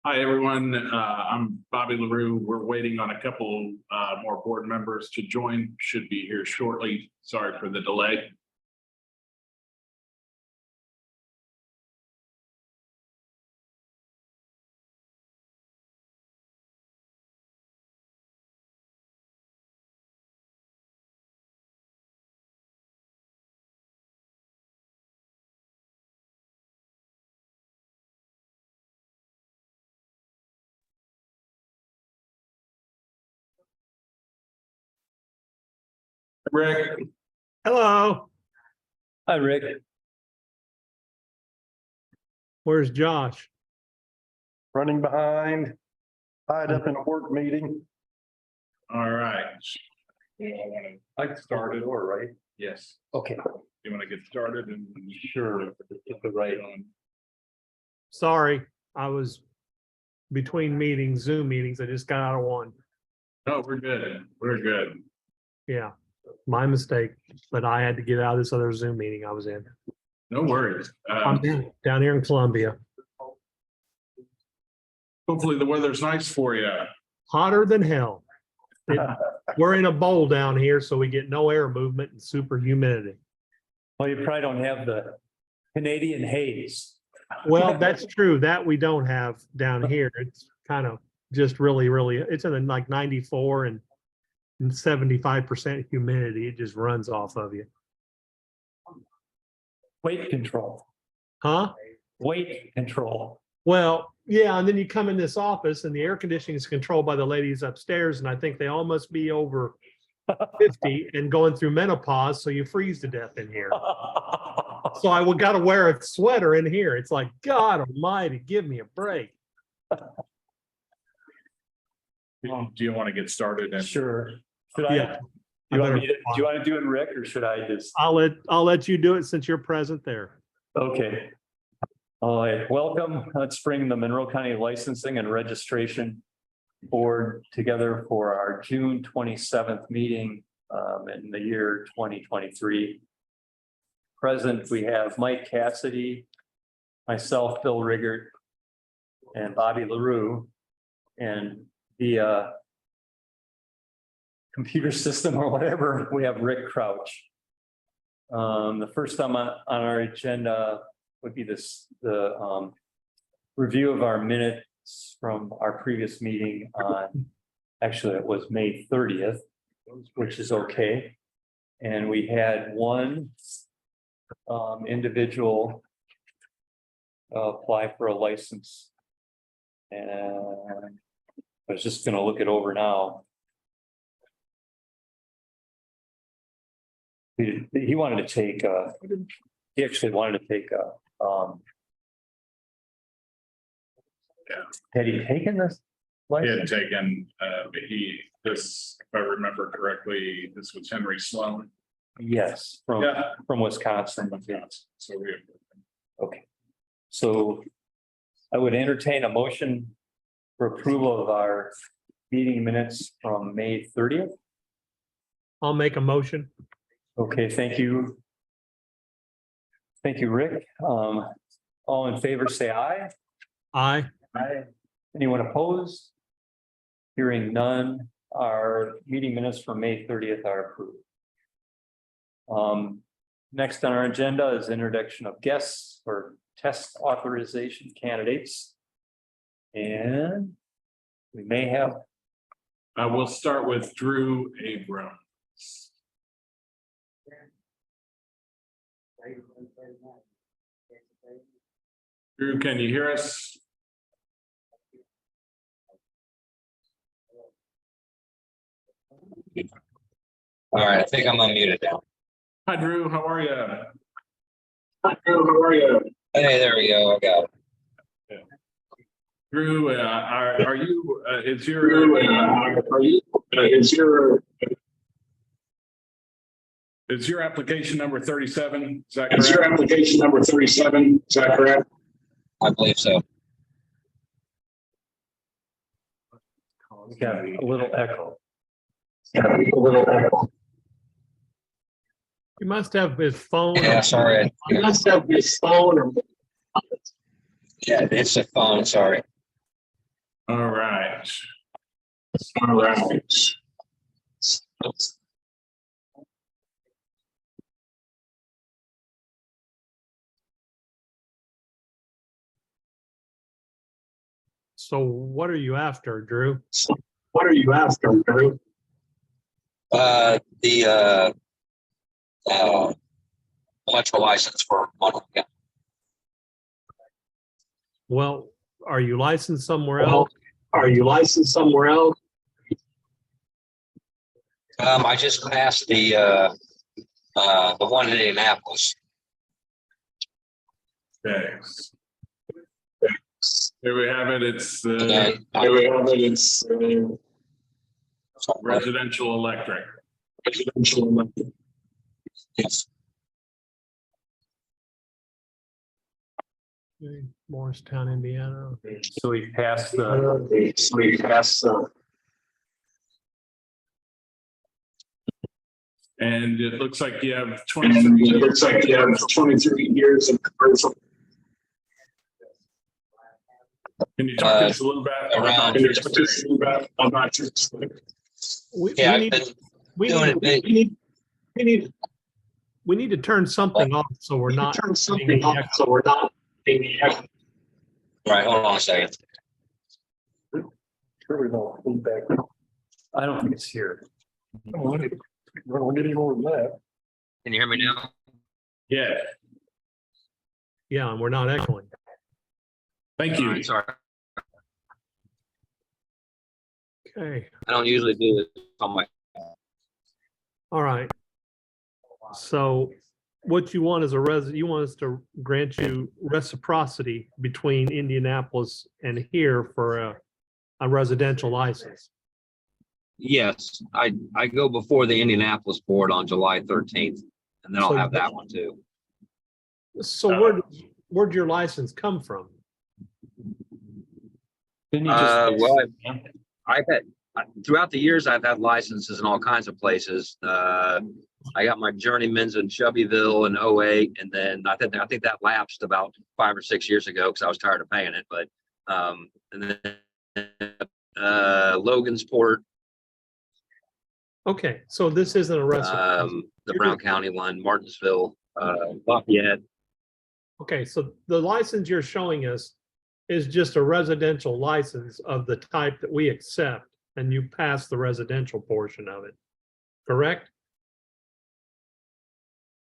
Hi, everyone. I'm Bobby LaRue. We're waiting on a couple more board members to join. Should be here shortly. Sorry for the delay. Rick, Hello, Hi, Rick. where's Josh? Running behind, tied up in a work meeting. all right. I started, or right? Yes. Okay, You want to get started and sure. Get the right on. Sorry, I was between meetings, Zoom meetings. I just got out of one. No, we're good. We're good. Yeah, my mistake, but I had to get out of this other Zoom meeting I was in. No worries. I'm down here in Columbia, Hopefully the weather's nice for you. hotter than hell. We're in a bowl down here, so we get no air movement and super humidity. Well, you probably don't have the Canadian haze. Well, that's true. That we don't have down here. It's kind of just really, it's in like 94 and 75% humidity. It just runs off of you. Weight control, Huh? weight control. Well, yeah, and then you come in this office and the air conditioning is controlled by the ladies upstairs, and I think they all must be over 50 and going through menopause, so you freeze to death in here. So I would gotta wear a sweater in here. It's like, God almighty, give me a break. Do you want to get started? And Sure. Should I, Yeah. do you want to do it, Rick, or should I just? I'll let you do it since you're present there. Okay. All right, welcome. Let's bring the Monroe County Licensing and Registration Board together for our June 27th meeting in the year 2023. Present, we have Mike Cassidy, myself, Bill Riggert, and Bobby LaRue, and via computer system or whatever, we have Rick Crouch. The first time on our agenda would be the review of our minutes from our previous meeting on, actually it was May 30th, which is okay. And we had one individual apply for a license. And I was just gonna look it over now. He wanted to take he actually wanted to take had he taken this he had license? taken, if I remember correctly, this was Henry Sloan. Yes, from Wisconsin. So we have. Okay. So I would entertain a motion for approval of our meeting minutes from May 30th. I'll make a motion. Okay, thank you. Thank you, Rick. All in favor, say aye. Aye. Aye. Anyone opposed? Hearing none, our meeting minutes from May 30th are approved. Next on our agenda is introduction of guests or test authorization candidates. And we may have. We'll start with Drew Abram. Drew, can you hear us? All right, I think I'm unmuted now. Hi, Drew. How are you? Hi, Drew. How are you? Hey, there we go. I got it. Drew, are you? Is your? Is your application number 37? Is that correct? Is your application number 37? Is that correct? I believe so. We got a little echo. He must have his phone. Yeah, sorry. You must have his phone or. Yeah, it's a phone. Sorry. All right. All right. So what are you after, Drew? So what are you after, Drew? The electrical license for one. Yeah. Well, are you licensed somewhere Well, else? are you licensed somewhere else? I just passed the one in Indianapolis. Okay. Here we have it. It's And then Here we have it. It's residential electric. residential electric. yes. Okay, Morristown, Indiana. So we passed the, So we pass, And it looks like you have and 23 it looks like you have 23 years of commercial. Can you talk to us a little bit around- about your experience? I'm not too. Yeah, I've need, been we doing need, it big. we need to turn something off so we're not. Turn something off, so we're not. Right, hold on a second. Sure we don't feedback. I don't think it's here. We're gonna get any more than that. Can you hear me now? Yeah, Yeah, and we're not echoing. thank All you. right, sorry. Okay, I don't usually do this on my. all right. So what you want is you want us to grant you reciprocity between Indianapolis and here for a residential license. Yes, I go before the Indianapolis board on July 13th, and then I'll So have you- that one too. So where'd your license come from? Didn't you just? Well, I've had, throughout the years, I've had licenses in all kinds of places. I got my journeyman's in Shelbyville in 08, and then I think that lapsed about 5 or 6 years ago because I was tired of paying it. But and then Logansport, Okay, so this isn't a reciprocity. the Brown County one, Martinsville, Lafayette. Okay, so the license you're showing us is just a residential license of the type that we accept, and you pass the residential portion of it, correct?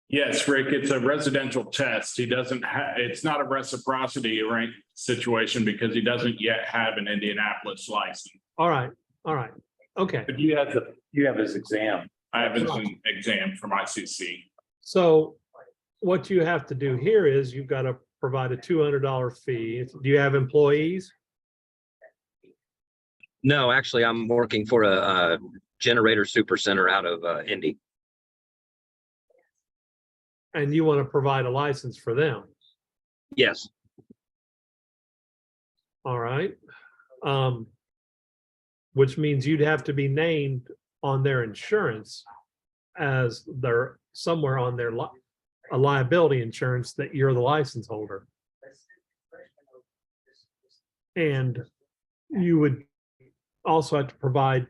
Yes, Rick, it's a residential test. He doesn't have, it's not a reciprocity right situation because he doesn't yet have an Indianapolis license. All right, okay. But you have his exam. I have an exam from ICC. So what you have to do here is you've got to provide a $200 fee. Do you have employees? No, actually, I'm working for a generator super center out of Indy. And you want to provide a license for them? Yes. All right. Which means you'd have to be named on their insurance as they're somewhere on their a liability insurance that you're the license holder. And you would also have to provide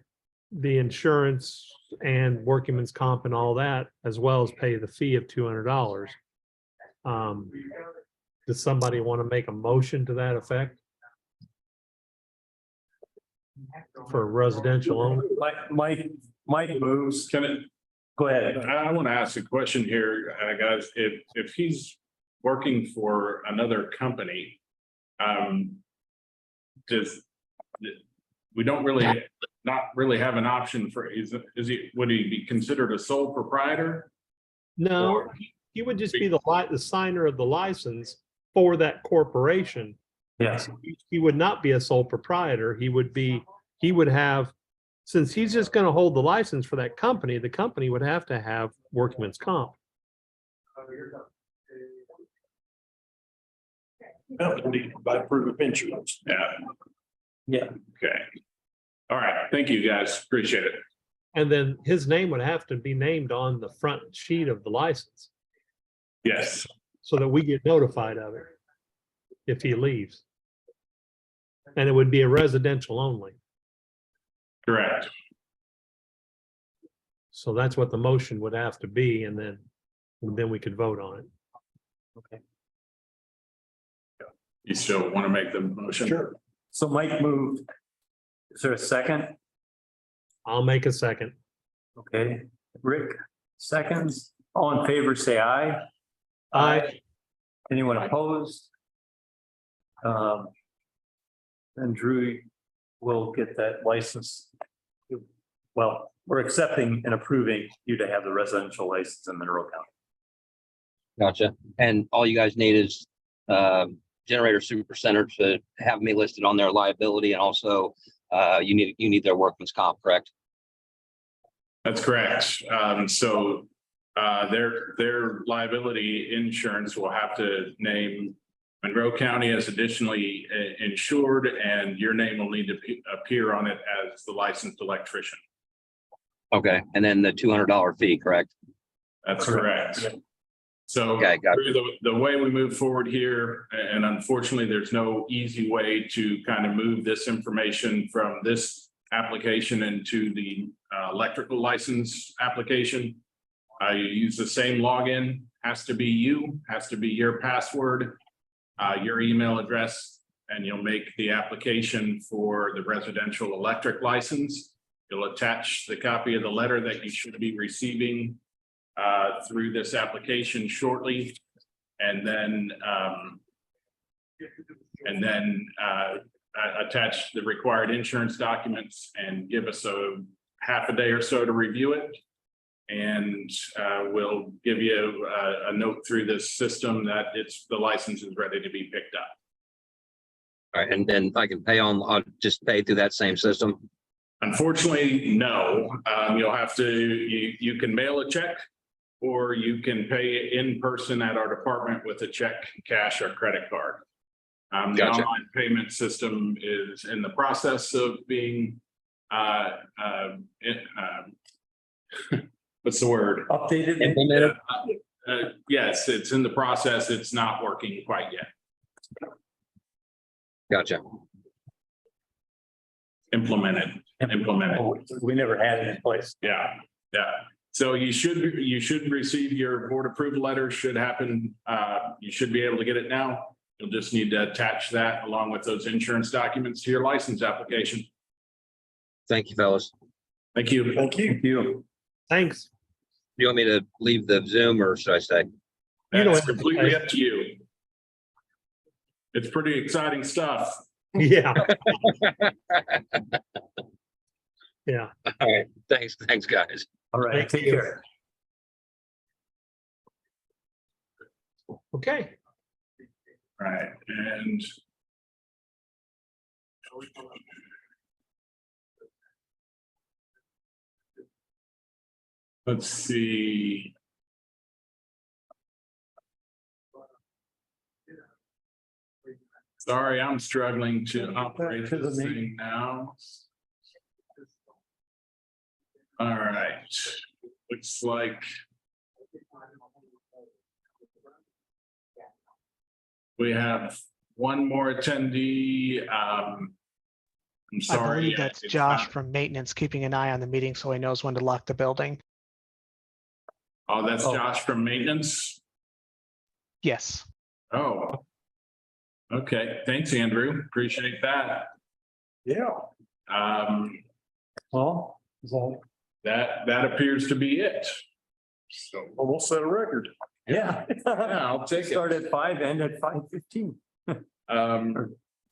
the insurance and workman's comp and all that, as well as pay the fee of $200. Does somebody want to make a motion to that effect? For residential only? Mike moves. Can it, Go ahead. I want to ask a question here, guys. If he's working for another company, we don't really, not really have an option for, would he be considered a sole proprietor? No, Or- he would just be the signer of the license for that corporation. Yes. He would not be a sole proprietor. He would have, since he's just going to hold the license for that company, the company would have to have workman's comp. By proof of insurance. Yeah, Yeah. okay. All right, thank you, guys. Appreciate it. And then his name would have to be named on the front sheet of the license Yes, so that we get notified of it if he leaves. And it would be a residential only. Correct. So that's what the motion would have to be, and then we could vote on it. You still want to make the motion? Sure. So Mike moved. Is there a second? I'll make a second. Okay, Rick, seconds. All in favor, say aye. Aye. Anyone opposed? And Drew will get that license. Well, we're accepting and approving you to have the residential license in Monroe County. Gotcha. And all you guys need is generator super center to have me listed on their liability, and also you need their workman's comp, correct? That's correct. So their liability insurance will have to name Monroe County as additionally insured, and your name will need to appear on it as the licensed electrician. Okay, and then the $200 fee, correct? That's correct. So Okay, got it. the way we move forward here, and unfortunately, there's no easy way to kind of move this information from this application into the electrical license application. You use the same login, has to be you, has to be your password, your email address, and you'll make the application for the residential electric license. You'll attach the copy of the letter that you should be receiving through this application shortly. And then attach the required insurance documents and give us a half a day or so to review it. And we'll give you a note through this system that the license is ready to be picked up. All right, and then I can I'll just pay through that same system. Unfortunately, no. You'll have to, you can mail a check, or you can pay in person at our department with a check, cash, or credit card. The Gotcha. online payment system is in the process of being, what's the word? Updated. Implemented. Yes, it's in the process. It's not working quite yet. Gotcha. Implemented. Oh, we never had it in place. Yeah. So you should receive your board approval letter. Should happen. You should be able to get it now. You'll just need to attach that along with those insurance documents to your license application. Thank you, fellas. Thank you. Thank you. Thank you. Thanks. Do you want me to leave the Zoom, or should I stay? You know That's what? completely up to you. It's pretty exciting stuff. Yeah. Yeah. All right, thanks, guys. All right, Thank take you. care. Okay. Right, and let's see. Sorry, I'm struggling to operate To the this meeting. thing now. All right, looks like we have one more attendee. I'm I sorry. believe that's it's Josh not- from maintenance, keeping an eye on the meeting so he knows when to lock the building. Oh, that's Oh. Josh from maintenance. Yes. Oh. Okay, thanks, Andrew. Appreciate that. Yeah. Well, is that? That appears to be it. So, Almost set a record. Yeah. yeah, I'll take it. Start at 5, end at 5:15,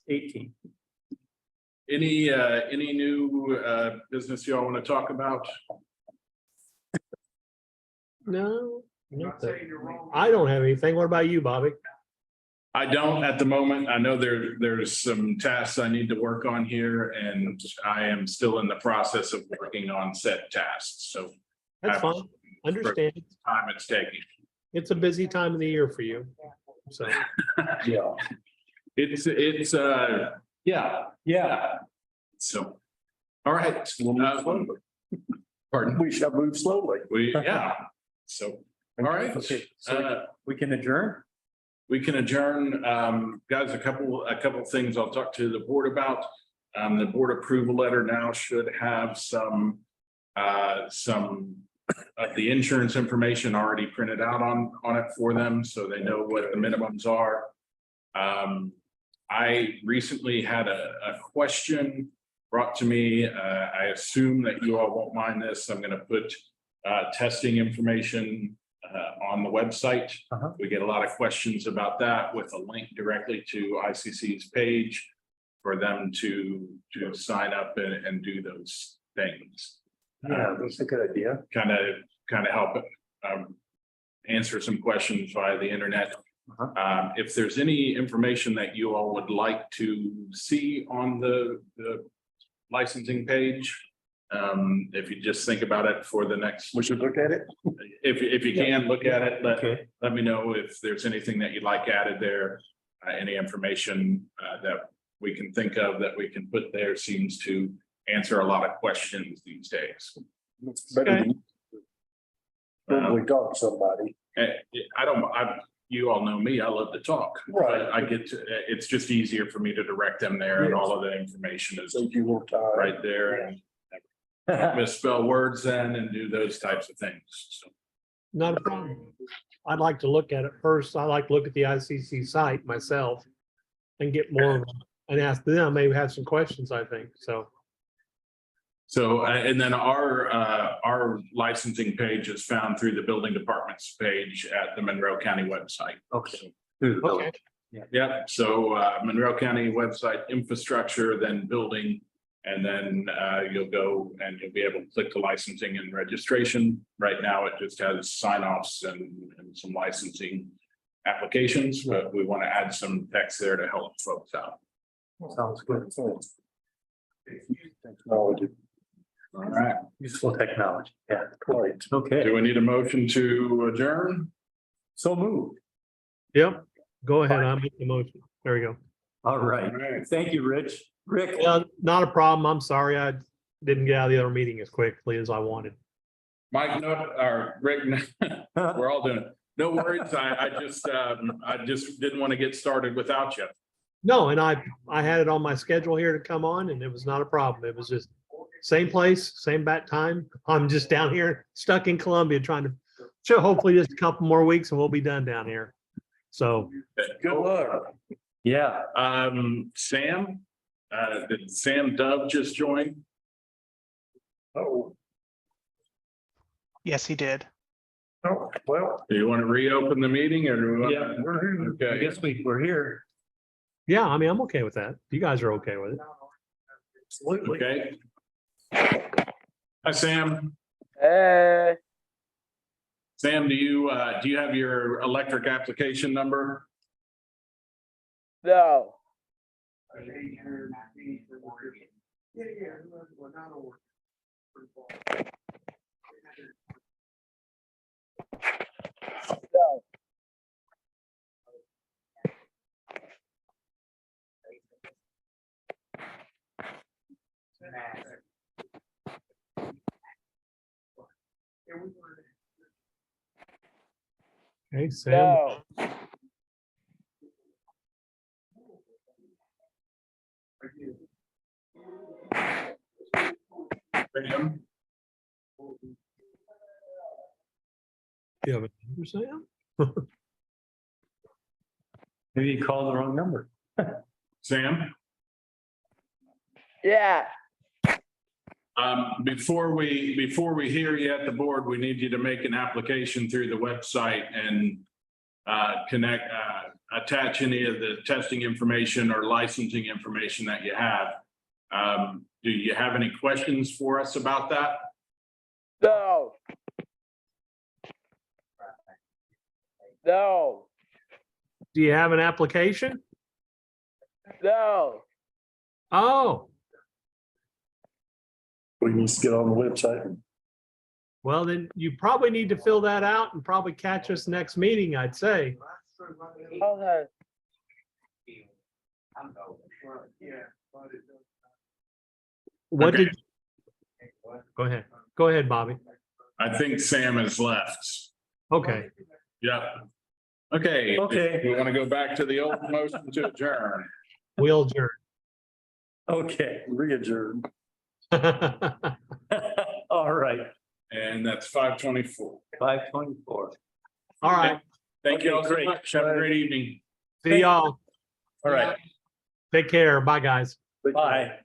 18. Any new business y'all want to talk about? No. I don't have anything. What about you, Bobby? I don't at the moment. I know there's some tasks I need to work on here, and I am still in the process of working on said tasks. So That's fine. Understand. time it's taking. It's a busy time of the year for you. So, Yeah. It's yeah. So, all right. We'll move slowly. Pardon? We shall move slowly. Yeah. So, all right. Okay, so we can adjourn? we can adjourn. Guys, a couple things I'll talk to the board about. The board approval letter now should have some of the insurance information already printed out on it for them, so they know what the minimums are. I recently had a question brought to me. I assume that you all won't mind this. I'm gonna put testing information on the website. We get a lot of questions about that with a link directly to ICC's page for them to sign up and do those things. Yeah, that's a good idea. Kind of help answer some questions via the internet. If there's any information that you all would like to see on the licensing page, if you just think about it for the next, We should look at it. if you can, look at it, Okay. let me know if there's anything that you'd like added there. Any information that we can think of that we can put there seems to answer a lot of questions these days. Better than probably talk to somebody. You all know me, I love to talk. Right. I get to, it's just easier for me to direct them there and all of the information is Save you more time. right there. And misspell words then and do those types of things. So, Not a problem. I'd like to look at it first. I like to look at the ICC site myself and get more and ask them, maybe have some questions, I think, so. and then our licensing page is found through the building department's page at the Monroe County website. Okay. Through the Okay, village. Yeah, so Monroe County website infrastructure, then building. And then you'll go and you'll be able to click the licensing and registration. Right now, it just has sign offs and some licensing applications, but we want to add some text there to help folks out. Sounds good. Technology. All right, Useful technology. Yeah. Right. Okay. do we need a motion to adjourn? So moved. yep, go ahead, I'll make the motion. There we go. All right. Thank you, Rich. Rick. Yeah, not a problem. I'm sorry. I didn't get out of the other meeting as quickly as I wanted. Mike, no, or Rick, we're all doing it. No worries. I just didn't want to get started without you. No, and I had it on my schedule here to come on and it was not a problem. It was just same place, same bat time. I'm just down here stuck in Columbia trying to show hopefully just a couple more weeks and we'll be done down here. So Good luck. Yeah. Sam, did Sam Dove just join? Oh, Yes, he did. well, Do you want to reopen the meeting or? do we want- Yeah. we're here. I Okay, guess we're here. yeah, I mean, I'm okay with that. You guys are okay with it. Absolutely. okay. Hi, Sam. Hey, Sam, do you have your electric application number? no. No. Okay, Sam, No. Sam? you have a number, Sam? Maybe you called the wrong number. Sam? Yeah. Before we hear you at the board, we need you to make an application through the website and attach any of the testing information or licensing information that you have. Do you have any questions for us about that? No. No. Do you have an application? No. Oh, We need to get on the website. well, then you probably need to fill that out and probably catch us next meeting, I'd say. Okay. What Okay. did? Go ahead, Bobby. I think Sam has left. Okay, Yeah. Okay. Okay. We want to go back to the old motion to adjourn. We'll adjourn. Okay, re-adjourn. All All right, And that's 5:24. 5:24. right. Thank you all Okay, so great. much. Have a great evening. See y'all. All right, Take care. Bye, guys. bye.